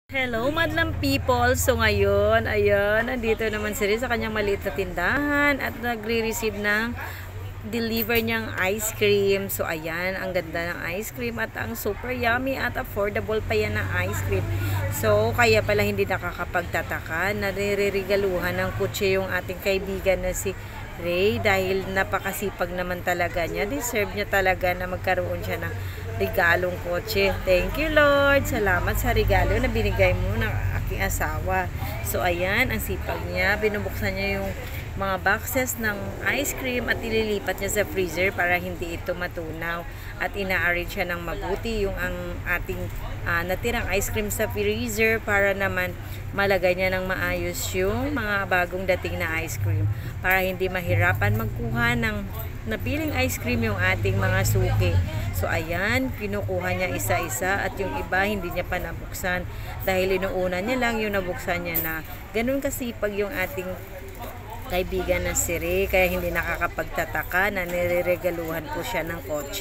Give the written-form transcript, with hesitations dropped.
Hello, madlang people. So ngayon, ayan, nandito naman si Riz sa kanyang maliit na tindahan at nagre-receive ng deliver niyang ice cream. So ayan, ang ganda ng ice cream at ang super yummy at affordable pa yan na ice cream. So kaya pala hindi nakakapagtataka, nare-regaluhan ng kutse yung ating kaibigan na si Ray dahil napakasipag naman talaga niya. Deserve niya talaga na magkaroon siya ng regalong kotse. Thank you, Lord. Salamat sa regalo na binigay mo ng aking asawa. So, ayan, ang sipag niya. Binubuksan niya yung mga boxes ng ice cream at ililipat niya sa freezer para hindi ito matunaw. At ina-arrange siya ng mabuti yung ang ating natirang ice cream sa freezer para naman malagay niya ng maayos yung mga bagong dating na ice cream para hindi mahirapan magkuha ng napiling ice cream yung ating mga suki. So ayan, kinukuha niya isa-isa at yung iba hindi niya pa nabuksan dahil inuuna niya lang yung nabuksan niya na. Ganun kasipag yung ating kaibigan na si Ray kaya hindi nakakapagtataka na nireregaluhan po siya ng kotse.